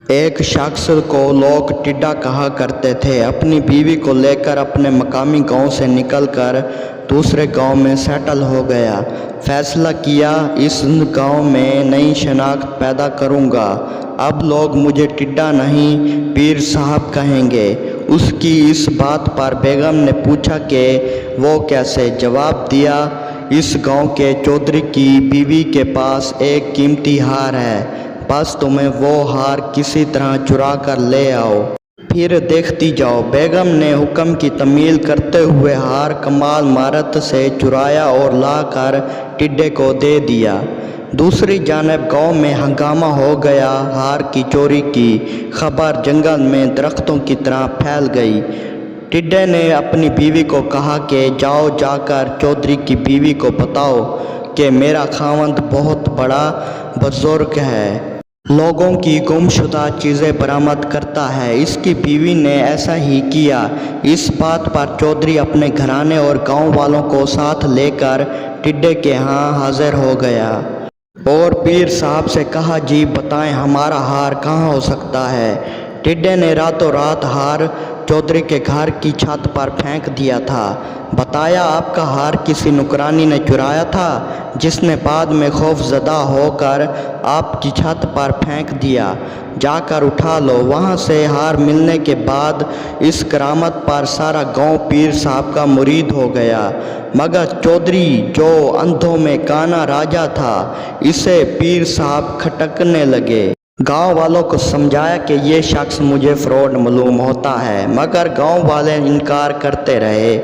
ایک شخص کو لوگ ٹڈا کہا کرتے تھے۔ اپنی بیوی کو لے کر اپنے مقامی گاؤں سے نکل کر دوسرے گاؤں میں سیٹل ہو گیا۔ فیصلہ کیا اس گاؤں میں نئی شناخت پیدا کروں گا، اب لوگ مجھے ٹڈا نہیں پیر صاحب کہیں گے۔ اس کی اس بات پر بیگم نے پوچھا کہ وہ کیسے؟ جواب دیا، اس گاؤں کے چودھری کی بیوی کے پاس ایک قیمتی ہار ہے، بس تمہیں وہ ہار کسی طرح چرا کر لے آؤ، پھر دیکھتی جاؤ۔ بیگم نے حکم کی تعمیل کرتے ہوئے ہار کمال مہارت سے چرایا اور لا کر ٹڈے کو دے دیا۔ دوسری جانب گاؤں میں ہنگامہ ہو گیا۔ ہار کی چوری کی خبر جنگل میں درختوں کی طرح پھیل گئی۔ ٹڈے نے اپنی بیوی کو کہا کہ جاؤ، جا کر چودھری کی بیوی کو بتاؤ کہ میرا خاوند بہت بڑا بزرگ ہے، لوگوں کی گم شدہ چیزیں برآمد کرتا ہے۔ اس کی بیوی نے ایسا ہی کیا۔ اس بات پر چودھری اپنے گھرانے اور گاؤں والوں کو ساتھ لے کر ٹڈے کے ہاں حاضر ہو گیا اور پیر صاحب سے کہا، جی بتائیں ہمارا ہار کہاں ہو سکتا ہے؟ ٹڈے نے راتوں رات ہار چودھری کے گھر کی چھت پر پھینک دیا تھا۔ بتایا، آپ کا ہار کسی نوکرانی نے چرایا تھا، جس نے بعد میں خوف زدہ ہو کر آپ کی چھت پر پھینک دیا، جا کر اٹھا لو۔ وہاں سے ہار ملنے کے بعد اس کرامت پر سارا گاؤں پیر صاحب کا مرید ہو گیا، مگر چودھری جو اندھوں میں کانا راجا تھا، اسے پیر صاحب کھٹکنے لگے۔ گاؤں والوں کو سمجھایا کہ یہ شخص مجھے فراڈ معلوم ہوتا ہے، مگر گاؤں والے انکار کرتے رہے۔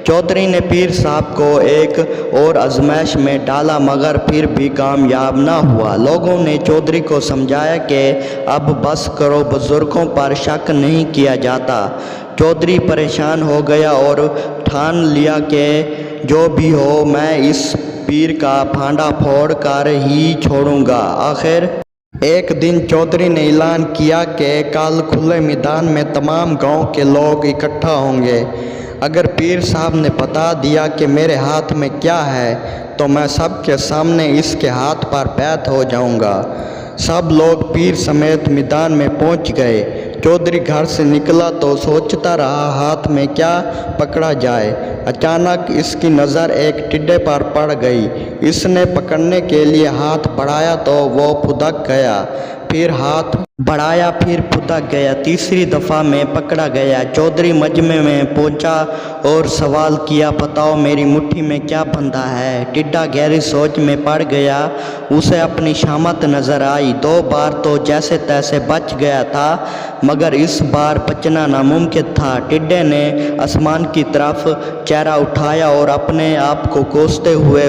چودھری نے پیر صاحب کو ایک اور آزمائش میں ڈالا، مگر پھر بھی کامیاب نہ ہوا۔ لوگوں نے چودھری کو سمجھایا کہ اب بس کرو، بزرگوں پر شک نہیں کیا جاتا۔ چودھری پریشان ہو گیا اور ٹھان لیا کہ جو بھی ہو میں اس پیر کا پھانڈا پھوڑ کر ہی چھوڑوں گا۔ آخر ایک دن چودھری نے اعلان کیا کہ کل کھلے میدان میں تمام گاؤں کے لوگ اکٹھا ہوں گے۔ اگر پیر صاحب نے بتا دیا کہ میرے ہاتھ میں کیا ہے تو میں سب کے سامنے اس کے ہاتھ پر بیعت ہو جاؤں گا۔ سب لوگ پیر سمیت میدان میں پہنچ گئے۔ چودھری گھر سے نکلا تو سوچتا رہا ہاتھ میں کیا پکڑا جائے۔ اچانک اس کی نظر ایک ٹڈے پر پڑ گئی۔ اس نے پکڑنے کے لیے ہاتھ بڑھایا تو وہ پھدک گیا، پھر ہاتھ بڑھایا پھر پھدک گیا، تیسری دفعہ میں پکڑا گیا۔ چودھری مجمع میں پہنچا اور سوال کیا، بتاؤ میری مٹھی میں کیا بندھا ہے؟ ٹڈا گہری سوچ میں پڑ گیا۔ اسے اپنی شامت نظر آئی۔ 2 بار تو جیسے تیسے بچ گیا تھا، مگر اس بار بچنا ناممکن تھا۔ ٹڈے نے آسمان کی طرف چہرہ اٹھایا اور اپنے آپ کو کوستے ہوئے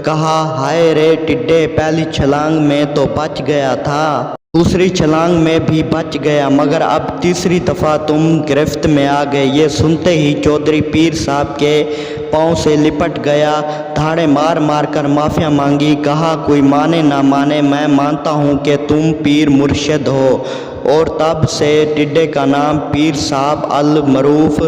کہا، ہائے رے ٹڈے، پہلی چھلانگ میں تو بچ گیا تھا، دوسری چھلانگ میں بھی بچ گیا، مگر اب تیسری دفعہ تم گرفت میں آ گئے۔ یہ سنتے ہی چودھری پیر صاحب کے پاؤں سے لپٹ گیا، دھاڑے مار مار کر معافی مانگی، کہا کوئی مانے نہ مانے میں مانتا ہوں کہ تم پیر مرشد ہو۔ اور تب سے ٹڈے کا نام پیر صاحب المعروف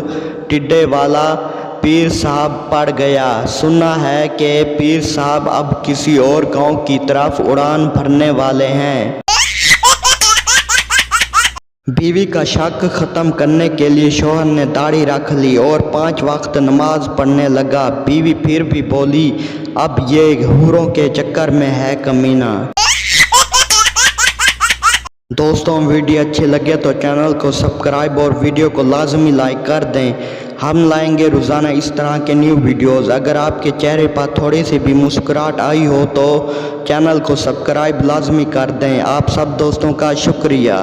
ٹڈے والا پیر صاحب پڑ گیا۔ سنا ہے کہ پیر صاحب اب کسی اور گاؤں کی طرف اڑان بھرنے والے ہیں۔ بیوی کا شک ختم کرنے کے لیے شوہر نے داڑھی رکھ لی اور 5 وقت نماز پڑھنے لگا۔ بیوی پھر بھی بولی، اب یہ حوروں کے چکر میں ہے کمینہ۔ دوستوں، ویڈیو اچھے لگے تو چینل کو سبسکرائب اور ویڈیو کو لازمی لائک کر دیں۔ ہم لائیں گے روزانہ اس طرح کے نیو ویڈیوز۔ اگر آپ کے چہرے پر تھوڑی سی بھی مسکراہٹ آئی ہو تو چینل کو سبسکرائب لازمی کر دیں۔ آپ سب دوستوں کا شکریہ۔